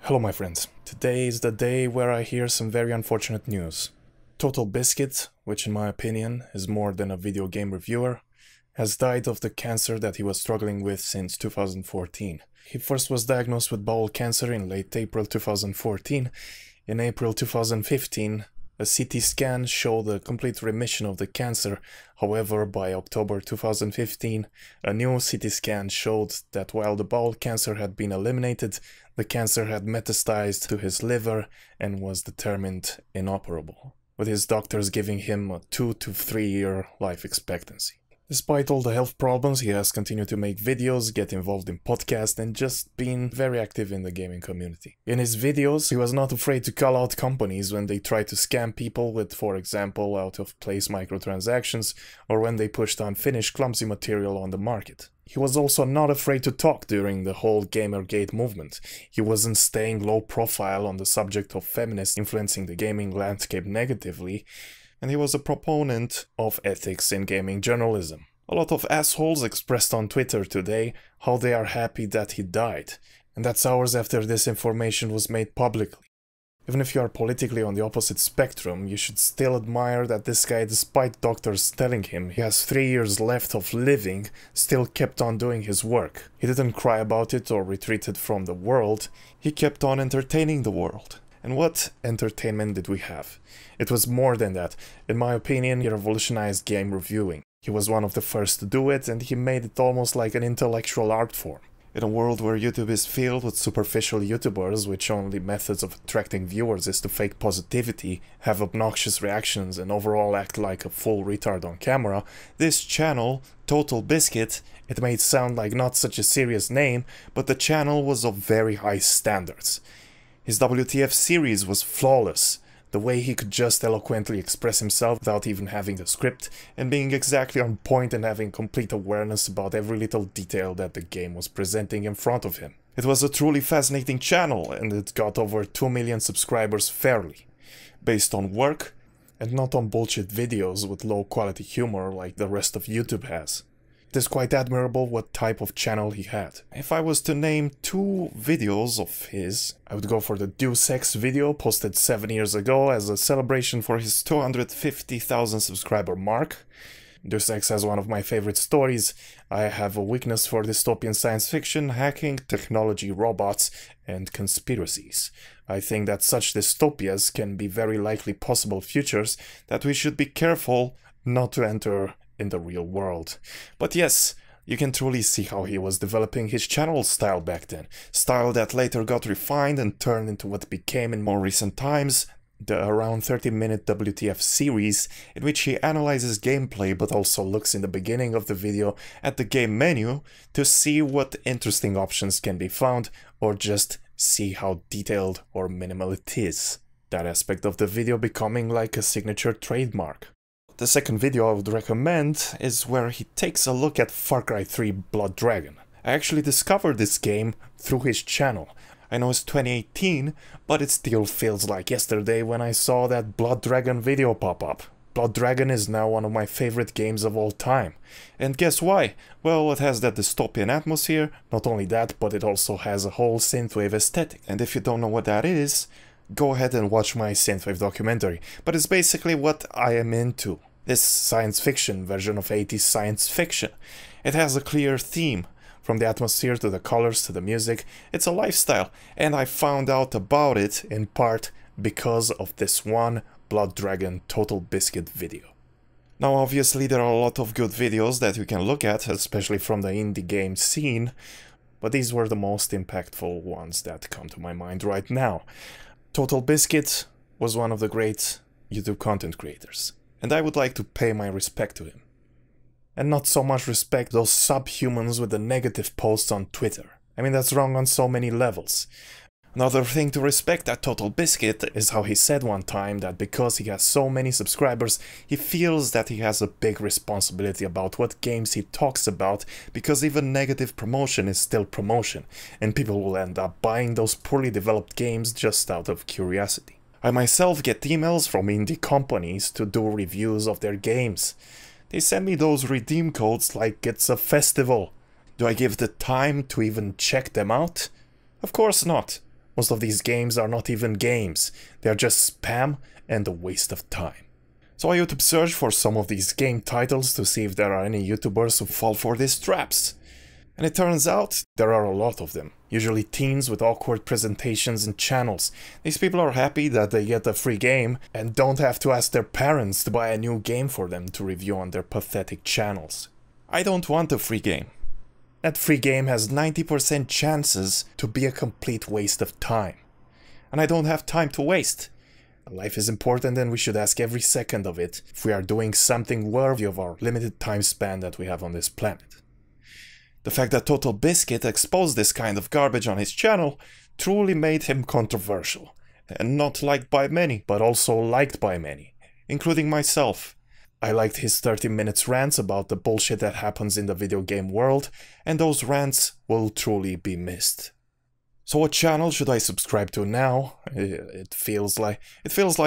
Hello my friends, today is the day where I hear some very unfortunate news. Total Biscuit, which in my opinion is more than a video game reviewer, has died of the cancer that he was struggling with since 2014. He first was diagnosed with bowel cancer in late April 2014. In April 2015, a CT scan showed a complete remission of the cancer. However, by October 2015, a new CT scan showed that while the bowel cancer had been eliminated, the cancer had metastasized to his liver and was determined inoperable, with his doctors giving him a 2 to 3 year life expectancy. Despite all the health problems, he has continued to make videos, get involved in podcasts, and just been very active in the gaming community. In his videos, he was not afraid to call out companies when they tried to scam people with, for example, out-of-place microtransactions, or when they pushed unfinished clumsy material on the market. He was also not afraid to talk during the whole Gamergate movement. He wasn't staying low profile on the subject of feminists influencing the gaming landscape negatively, and he was a proponent of ethics in gaming journalism. A lot of assholes expressed on Twitter today how they are happy that he died, and that's hours after this information was made publicly. Even if you are politically on the opposite spectrum, you should still admire that this guy, despite doctors telling him he has 3 years left of living, still kept on doing his work. He didn't cry about it or retreated from the world, he kept on entertaining the world. And what entertainment did we have? It was more than that. In my opinion, he revolutionized game reviewing. He was one of the first to do it, and he made it almost like an intellectual art form. In a world where YouTube is filled with superficial YouTubers, which only methods of attracting viewers is to fake positivity, have obnoxious reactions, and overall act like a full retard on camera, this channel, Total Biscuit, it may sound like not such a serious name, but the channel was of very high standards. His WTF series was flawless. The way he could just eloquently express himself without even having a script, and being exactly on point and having complete awareness about every little detail that the game was presenting in front of him. It was a truly fascinating channel, and it got over 2 million subscribers fairly, based on work, and not on bullshit videos with low quality humor like the rest of YouTube has. It is quite admirable what type of channel he had. If I was to name 2 videos of his, I would go for the Deus Ex video posted 7 years ago as a celebration for his 250,000 subscriber mark. Deus Ex has one of my favorite stories. I have a weakness for dystopian science fiction, hacking, technology, robots, and conspiracies. I think that such dystopias can be very likely possible futures that we should be careful not to enter in the real world. But yes, you can truly see how he was developing his channel style back then. Style that later got refined and turned into what became in more recent times the around 30-minute WTF series, in which he analyzes gameplay but also looks in the beginning of the video at the game menu to see what interesting options can be found, or just see how detailed or minimal it is. That aspect of the video becoming like a signature trademark. The second video I would recommend is where he takes a look at Far Cry 3 Blood Dragon. I actually discovered this game through his channel. I know it's 2018, but it still feels like yesterday when I saw that Blood Dragon video pop up. Blood Dragon is now one of my favorite games of all time. And guess why? Well, it has that dystopian atmosphere, not only that, but it also has a whole synthwave aesthetic. And if you don't know what that is, go ahead and watch my synthwave documentary. But it's basically what I am into. This science fiction version of 80s science fiction. It has a clear theme, from the atmosphere to the colors to the music. It's a lifestyle, and I found out about it in part because of this one Blood Dragon Total Biscuit video. Now obviously there are a lot of good videos that you can look at, especially from the indie game scene, but these were the most impactful ones that come to my mind right now. Total Biscuit was one of the great YouTube content creators, and I would like to pay my respect to him. And not so much respect those subhumans with the negative posts on Twitter. I mean, that's wrong on so many levels. Another thing to respect at Total Biscuit is how he said one time that because he has so many subscribers, he feels that he has a big responsibility about what games he talks about, because even negative promotion is still promotion, and people will end up buying those poorly developed games just out of curiosity. I myself get emails from indie companies to do reviews of their games. They send me those redeem codes like it's a festival. Do I give the time to even check them out? Of course not. Most of these games are not even games, they are just spam and a waste of time. So I YouTube searched for some of these game titles to see if there are any YouTubers who fall for these traps. And it turns out there are a lot of them, usually teens with awkward presentations and channels. These people are happy that they get a free game and don't have to ask their parents to buy a new game for them to review on their pathetic channels. I don't want a free game. That free game has 90% chances to be a complete waste of time. And I don't have time to waste. Life is important and we should ask every second of it if we are doing something worthy of our limited time span that we have on this planet. The fact that Total Biscuit exposed this kind of garbage on his channel truly made him controversial, and not liked by many, but also liked by many, including myself. I liked his 30 minutes rants about the bullshit that happens in the video game world, and those rants will truly be missed. So what channel should I subscribe to now? It feels like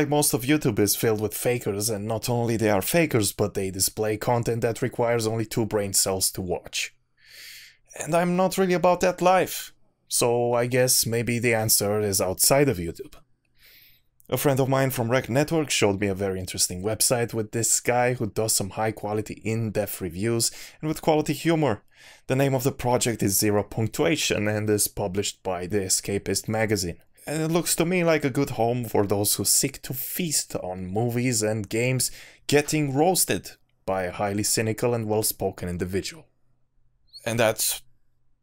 most of YouTube is filled with fakers, and not only they are fakers, but they display content that requires only 2 brain cells to watch. And I'm not really about that life, so I guess maybe the answer is outside of YouTube. A friend of mine from Rec Network showed me a very interesting website with this guy who does some high quality in-depth reviews and with quality humor. The name of the project is Zero Punctuation and is published by the Escapist magazine. And it looks to me like a good home for those who seek to feast on movies and games getting roasted by a highly cynical and well-spoken individual. And that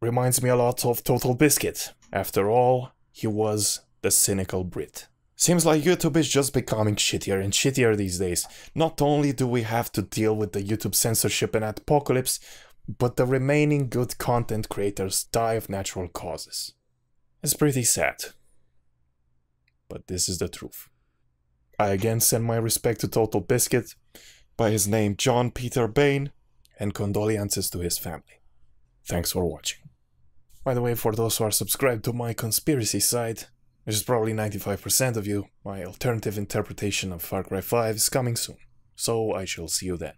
reminds me a lot of Total Biscuit. After all, he was the cynical Brit. Seems like YouTube is just becoming shittier and shittier these days. Not only do we have to deal with the YouTube censorship and apocalypse, but the remaining good content creators die of natural causes. It's pretty sad. But this is the truth. I again send my respect to Total Biscuit, by his name John Peter Bain, and condolences to his family. Thanks for watching. By the way, for those who are subscribed to my conspiracy side, which is probably 95% of you, my alternative interpretation of Far Cry 5 is coming soon, so I shall see you then.